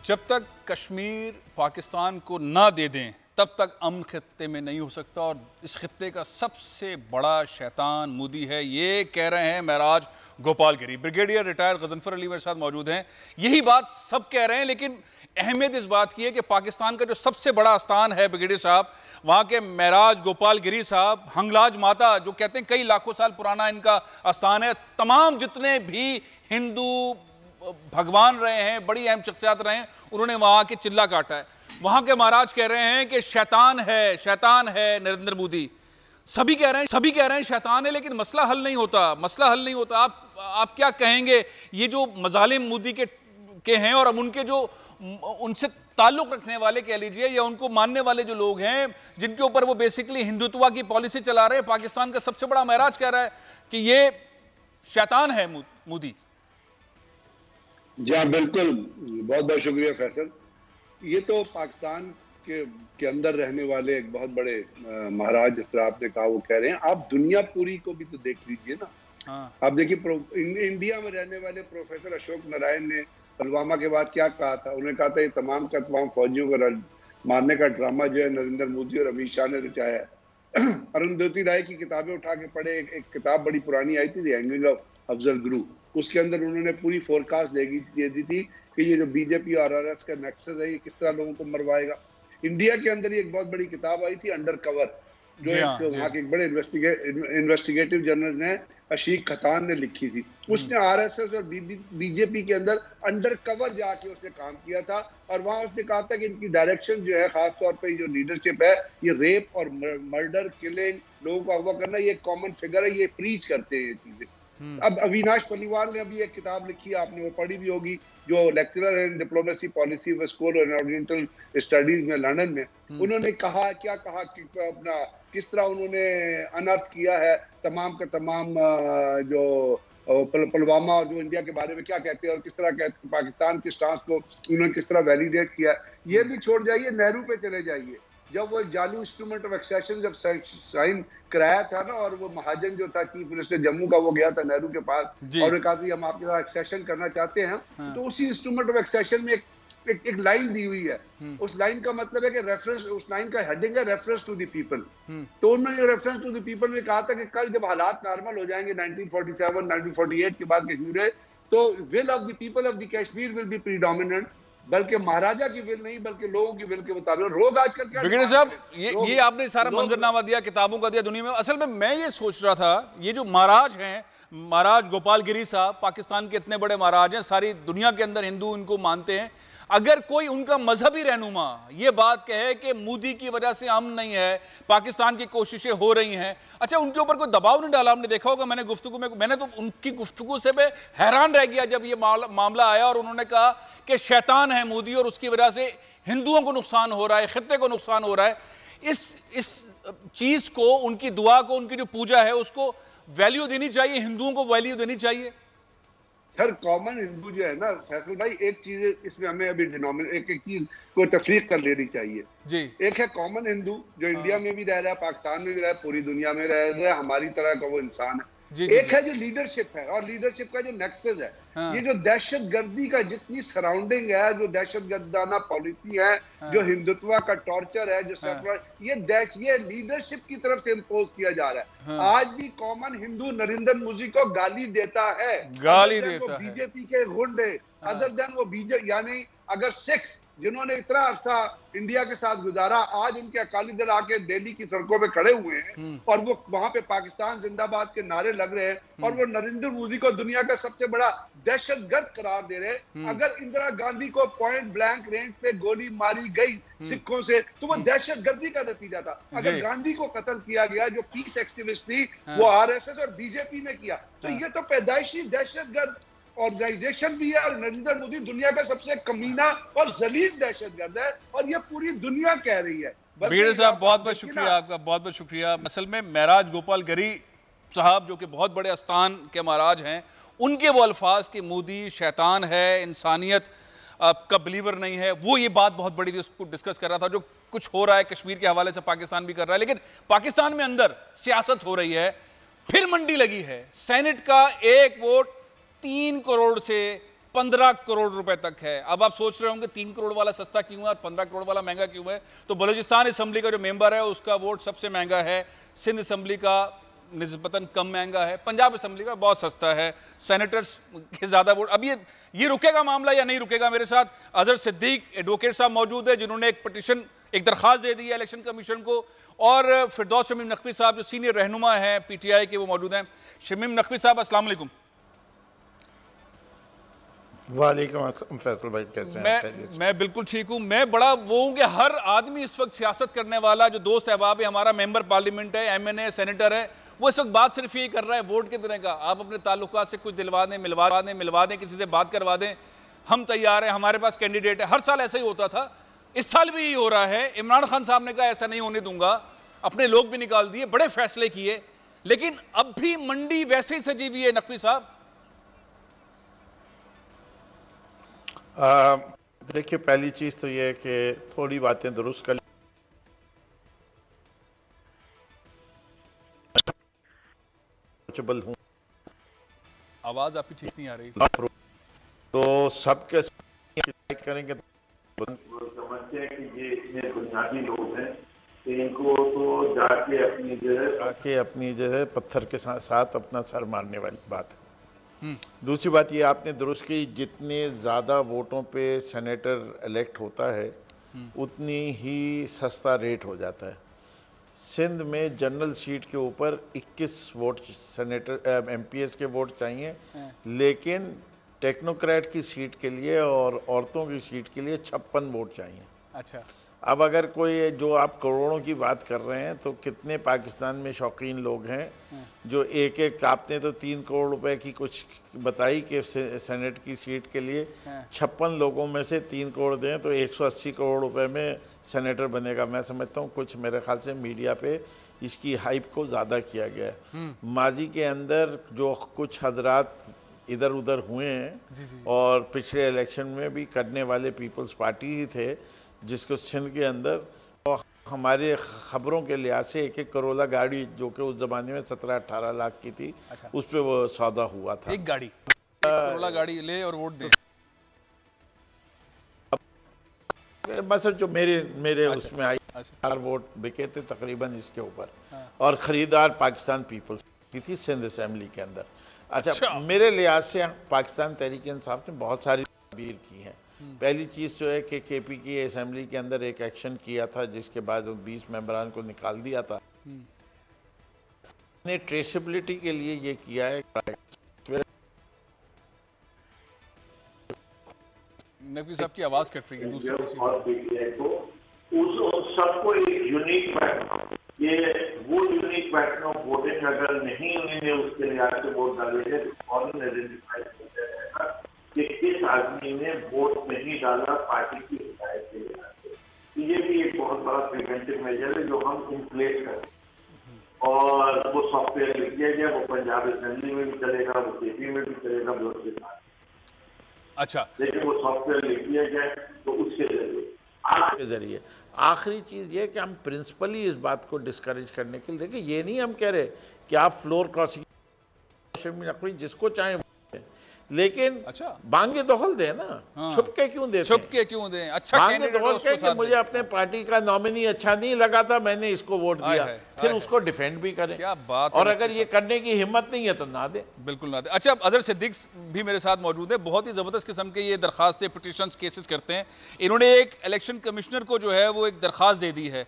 जब तक कश्मीर पाकिस्तान को ना दे दें तब तक अमन खित्ते में नहीं हो सकता। और इस खित्ते का सबसे बड़ा शैतान मोदी है, ये कह रहे हैं महराज गोपाल गिरी। ब्रिगेडियर रिटायर गजनफर अली मेरे साथ मौजूद हैं। यही बात सब कह रहे हैं, लेकिन अहमियत इस बात की है कि पाकिस्तान का जो सबसे बड़ा आस्थान है ब्रिगेडियर साहब, वहाँ के महराज गोपाल गिरी साहब, हंगलाज माता, जो कहते हैं कई लाखों साल पुराना इनका आस्थान है। तमाम जितने भी हिंदू भगवान रहे हैं, बड़ी अहम शख्सियत रहे हैं, उन्होंने वहाँ के चिल्ला काटा है। वहाँ के महाराज कह रहे हैं कि शैतान है नरेंद्र मोदी। सभी कह रहे हैं शैतान है, लेकिन मसला हल नहीं होता। आप क्या कहेंगे, ये जो मजालिम मोदी के हैं और अब उनके जो उनसे ताल्लुक रखने वाले कह लीजिए या उनको मानने वाले जो लोग हैं, जिनके ऊपर वो बेसिकली हिंदुत्व की पॉलिसी चला रहे हैं, पाकिस्तान का सबसे बड़ा महाराज कह रहा है कि ये शैतान है मोदी। जी हाँ, बिल्कुल, बहुत बहुत शुक्रिया फैसल। ये तो पाकिस्तान के अंदर रहने वाले एक बहुत बड़े महाराज, जिस तरह आपने कहा, वो कह रहे हैं। आप दुनिया पूरी को भी तो देख लीजिए ना। हाँ। आप देखिए, इंडिया में रहने वाले प्रोफेसर अशोक नारायण ने पुलवामा के बाद क्या कहा था। उन्होंने कहा था ये तमाम का तमाम फौजियों को मारने का ड्रामा जो है नरेंद्र मोदी और अमित शाह ने रचाया है। अरुंधति राय की किताबें उठा के पढ़े। एक किताब बड़ी पुरानी आई थी, द एंगिंग ऑफ अफजल गुरु। उसके अंदर उन्होंने पूरी फोरकास्ट दे दी थी कि ये जो बीजेपी और आरएस का नेक्सस है, ये किस तरह लोगों को मरवाएगा। इंडिया के अंदर एक बहुत बड़ी किताब आई थी, अंडर कवर, जो वहाँ के एक बड़े इन्वेस्टिगेटिव जर्नल ने, अशीक खतान ने लिखी थी। उसने आरएसएस और बीजेपी के अंदर अंडर कवर जाके उसने काम किया था। और वहां उसने कहा था कि इनकी डायरेक्शन जो है, खासतौर पर जो लीडरशिप है, ये रेप और मर्डर, किलिंग, लोगों को अगवा करना, ये कॉमन फिगर है, ये प्रीच करते हैं ये चीजें। अब अविनाश पलीवाल ने अभी एक किताब लिखी है, आपने वो पढ़ी भी होगी, जो लेक्चरर है इन डिप्लोमेसी पॉलिसी व स्कूल ऑफ ओरिएंटल स्टडीज में लंदन में। उन्होंने कहा कि अपना किस तरह उन्होंने अनर्थ किया है तमाम का तमाम जो पुलवामा और जो इंडिया के बारे में क्या कहते हैं और किस तरह पाकिस्तान के स्टांस को उन्होंने किस तरह वैलिडेट किया। ये भी छोड़ जाइए, नेहरू पे चले जाइए। जब वो जाली इंस्ट्रूमेंट ऑफ एक्सेशन जब साइन कराया था ना, और वो महाजन जो था चीफ मिनिस्टर जम्मू का, वो गया था नेहरू के पास और कहा कि हम आपके साथ एक्सेशन करना चाहते हैं। हाँ। तो उसी इंस्ट्रूमेंट ऑफ एक्सेशन में एक लाइन दी हुई है। उस लाइन का मतलब है कि रेफरेंस, उस लाइन का हेडिंग है रेफरेंस टू द पीपल। तो उन्होंने रेफरेंस टू द पीपल में कहा था कि कल जब हालात नॉर्मल हो जाएंगे 1947 1948 के बाद कश्मीर है, तो will of the people of the Kashmir will be predominant, बल्कि महाराजा की विल नहीं बल्कि लोगों की विल के मुताबिक। लोग आजकल क्या, ब्रिगेडियर साहब, ये आपने सारा मंजरनामा दिया, किताबों का दिया दुनिया में। असल में मैं ये सोच रहा था, ये जो महाराज हैं, महाराज गोपाल गिरी साहब, पाकिस्तान के इतने बड़े महाराज हैं, सारी दुनिया के अंदर हिंदू इनको मानते हैं। अगर कोई उनका मजहबी रहनुमा ये बात कहे कि मोदी की वजह से अमन नहीं है, पाकिस्तान की कोशिशें हो रही हैं, अच्छा, उनके ऊपर कोई दबाव नहीं डाला? आपने देखा होगा, मैंने तो उनकी गुफ्तगू से मैं हैरान रह गया जब ये मामला आया और उन्होंने कहा कि शैतान है मोदी और उसकी वजह से हिंदुओं को नुकसान हो रहा है, खित्ते को नुकसान हो रहा है। इस चीज को, उनकी दुआ को, उनकी जो पूजा है, उसको वैल्यू देनी चाहिए, हिंदुओं को वैल्यू देनी चाहिए। हर कॉमन हिंदू जो है ना फैसल भाई, एक चीज इसमें हमें अभी एक चीज को तफरीक कर लेनी चाहिए जी। एक है कॉमन हिंदू जो इंडिया में भी रह रहा है, पाकिस्तान में भी रह रहा है, पूरी दुनिया में रह रहा है, हमारी तरह का वो इंसान है जी। एक है जो लीडरशिप है, और लीडरशिप का जो नेक्सस है, ये जो दहशतगर्दी का जितनी सराउंडिंग है, जो दहशतगर्दाना पॉलिसी है, जो हिंदुत्व का टॉर्चर है, जो ये लीडरशिप की तरफ से इम्पोज किया जा रहा है। आज भी कॉमन हिंदू नरेंद्र मोदी को गाली देता है, बीजेपी के गुंडे, अदर देन वो बीजेपी, यानी अगर सिक्स जिन्होंने इतना अरसा इंडिया के साथ गुजारा, आज उनके अकाली दल आके दिल्ली की सड़कों पे खड़े हुए हैं और वो वहां पे पाकिस्तान जिंदाबाद के नारे लग रहे हैं और वो नरेंद्र मोदी को दुनिया का सबसे बड़ा दहशतगर्द करार दे रहे हैं। अगर इंदिरा गांधी को पॉइंट ब्लैंक रेंज पे गोली मारी गई सिखों से, तो वो दहशतगर्दी का नतीजा था। अगर गांधी को कत्ल किया गया, जो पीस एक्टिविस्ट थी, वो आरएसएस और बीजेपी ने किया, तो ये तो पैदाइशी दहशतगर्द ऑर्गेनाइजेशन भी है। और नरेंद्र मोदी दुनिया का सबसे कमीना और जलील दहशतगर्द है, और ये पूरी दुनिया कह रही है। ब्रिगेडियर साहब, बहुत बहुत शुक्रिया आपका, बहुत बहुत शुक्रिया। असल में महराज गोपाल गिरी साहब, जो कि बहुत बड़े आस्थान के महाराज हैं, उनके वो अल्फाज कि मोदी शैतान है, इंसानियत का बिलीवर नहीं है, वो ये बात बहुत बड़ी थी, उसको डिस्कस कर रहा था। जो कुछ हो रहा है कश्मीर के हवाले से पाकिस्तान भी कर रहा है, लेकिन पाकिस्तान में अंदर सियासत हो रही है, फिर मंडी लगी है। सेनेट का एक वोट 3 करोड़ से 15 करोड़ रुपए तक है। अब आप सोच रहे होंगे 3 करोड़ वाला सस्ता क्यों है और 15 करोड़ वाला महंगा क्यों है। तो बलूचिस्तान असम्बली का जो मेंबर है उसका वोट सबसे महंगा है, सिंध असम्बली का निस्बतन कम महंगा है, पंजाब असम्बली का बहुत सस्ता है, सेनेटर्स के ज़्यादा वोट। अब ये रुकेगा मामला या नहीं रुकेगा। मेरे साथ अजहर सिद्दीक एडवोकेट साहब मौजूद है जिन्होंने एक पिटीशन, एक दरख्वास्त दे दी है इलेक्शन कमीशन को, और फिरदौस शमीम नकवी साहब जो सीनियर रहनुमा हैं PTI के, वो मौजूद हैं। शमीम नकवी साहब अस्सलाम वालेकुम। वालेकुम फैसल भाई, कैसे हैं? मैं बिल्कुल ठीक हूँ। मैं बड़ा वो हूँ कि हर आदमी इस वक्त सियासत करने वाला, जो दोस्त अहबाब है, हमारा मेंबर पार्लियामेंट है, MNA सेनेटर है, वो इस वक्त बात सिर्फ यही कर रहा है वोट के देने का। आप अपने ताल्लुकात से कुछ दिलवा दें, मिलवा दें, किसी से बात करवा दें, हम तैयार हैं, हमारे पास कैंडिडेट है। हर साल ऐसा ही होता था, इस साल भी यही हो रहा है। इमरान खान साहब ने कहा ऐसा नहीं होने दूंगा, अपने लोग भी निकाल दिए, बड़े फैसले किए, लेकिन अब भी मंडी वैसे ही सजी हुई है। नकवी साहब देखिए, पहली चीज तो ये है कि थोड़ी बातें दुरुस्त कर हूँ। आवाज आपकी ठीक नहीं आ रही, तो सबके करेंगे वो समझते हैं कि ये इतने बुनियादी लोग हैं कि इनको तो जाके अपनी जो है पत्थर के साथ अपना सर मारने वाली बात है। दूसरी बात ये आपने दुरुस्त की, जितने ज़्यादा वोटों पे सेनेटर इलेक्ट होता है उतनी ही सस्ता रेट हो जाता है। सिंध में जनरल सीट के ऊपर 21 वोट सेनेटर MPs के वोट चाहिए, लेकिन टेक्नोक्रेट की सीट के लिए और औरतों की सीट के लिए 56 वोट चाहिए। अच्छा, अब अगर कोई, जो आप करोड़ों की बात कर रहे हैं, तो कितने पाकिस्तान में शौकीन लोग हैं जो एक आपने तो 3 करोड़ रुपए की कुछ बताई कि सेनेट की सीट के लिए 56 लोगों में से 3 करोड़ दें तो 180 करोड़ रुपए में सेनेटर बनेगा। मैं समझता हूँ कुछ मेरे ख्याल से मीडिया पे इसकी हाइप को ज़्यादा किया गया है। माजी के अंदर जो कुछ हजरात इधर उधर हुए हैं और पिछले इलेक्शन में भी करने वाले पीपल्स पार्टी ही थे, जिसको सिंध के अंदर और हमारे खबरों के लिहाज से एक करोला गाड़ी जो कि उस ज़माने में 17-18 लाख की थी, अच्छा, उस पर वो सौदा हुआ था। एक करोला गाड़ी ले और वोट दे। बस जो मेरे अच्छा, उसमें आई, अच्छा, 4 वोट बिके थे तकरीबन इसके ऊपर। और ख़रीदार पाकिस्तान पीपल्स की थी सिंध असम्बली के अंदर। अच्छा, मेरे लिहाज से पाकिस्तान तहरीक इंसाफ ने बहुत सारी तदबीर की हैं। पहली चीज़ जो है कि KP की असम्बली के अंदर एक एक्शन किया था, जिसके बाद 20 मेंबरान को निकाल दिया था। ने ट्रेसेबिलिटी के लिए ये किया है। नकवी साहब की आवाज़ कट रही है दूसरी सबको एक यूनिक पैटर्न, ये वो यूनिक पैटर्न ऑफ वोटिंग अगर नहीं उन्होंने उसके लिहाज से वोट डाले थे तो फौरन आइडेंटिफाई किया जाएगा कि इस आदमी ने वोट नहीं डाला पार्टी की हिदायत के लिहाज से। ये भी एक बहुत बड़ा प्रिवेंटिव मेजर है जो हम इम्प्लेस करें, और वो सॉफ्टवेयर लिख दिया गया, वो पंजाब असेंबली में भी चलेगा, वो KP में भी चलेगा, बलूचिस्तान। अच्छा, लेकिन वो सॉफ्टवेयर लिख दिया जाए तो उसके जरिए आखिरी चीज़ ये कि हम प्रिंसिपली इस बात को डिस्करेज करने के लिए, देखिए ये नहीं हम कह रहे कि आप फ्लोर क्रॉसिंग जिसको चाहे, लेकिन अच्छा, बांगे दखल दे ना। छुपके क्यों दे? अच्छा, बांगे दखल के कि मुझे अपने पार्टी का नॉमिनी अच्छा नहीं लगा था, मैंने इसको वोट दिया, फिर उसको डिफेंड भी करें। क्या बात। और अगर ये करने की हिम्मत नहीं है तो ना दे, बिल्कुल ना दे। अच्छा, अब अजहर सिद्दीक भी मेरे साथ मौजूद है, बहुत ही ज़बरदस्त किस्म के ये दरखास्तें, पिटीशंस, केसेस करते हैं। इन्होंने एक इलेक्शन कमिश्नर को जो है वो एक दरखास्त दे दी है।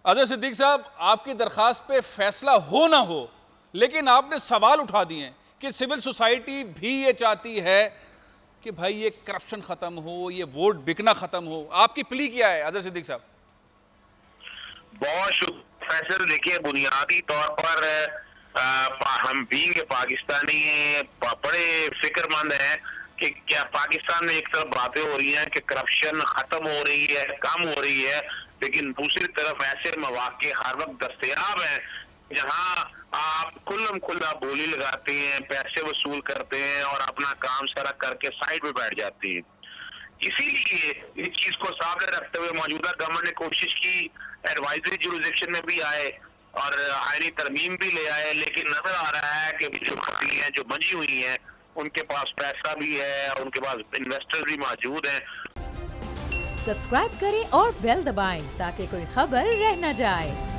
अजहर सिद्दीक साहब, आपकी दरखास्त पे फैसला हो ना हो, लेकिन आपने सवाल उठा दिए हैं कि सिविल सोसाइटी भी ये चाहती है कि भाई ये करप्शन खत्म हो, ये वोट बिकना खत्म हो। आपकी प्ली क्या है अजहर सिद्दीक साहब? बहुत शुक्रिया फैसल। देखिए, बुनियादी तौर पर हम भी पाकिस्तानी बड़े फिक्रमंद हैं कि क्या पाकिस्तान में एक तरफ बातें हो रही हैं कि करप्शन खत्म हो रही है, कम हो रही है, लेकिन दूसरी तरफ ऐसे मौके हर वक्त दस्तयाब हैं जहां आप खुल्ला बोली लगाते हैं, पैसे वसूल करते हैं और अपना काम सारा करके साइड पे बैठ जाती है। इसीलिए इस चीज को सामने रखते हुए मौजूदा गवर्नमेंट ने कोशिश की एडवाइजरी जुरिसडिक्शन में भी आए और आईनी तरमीम भी ले आए, लेकिन नजर आ रहा है कि जो खबरें हैं जो बनी हुई हैं उनके पास पैसा भी है, उनके पास इन्वेस्टर्स भी मौजूद हैं। सब्सक्राइब करें और बेल दबाएं ताकि कोई खबर रह न जाए।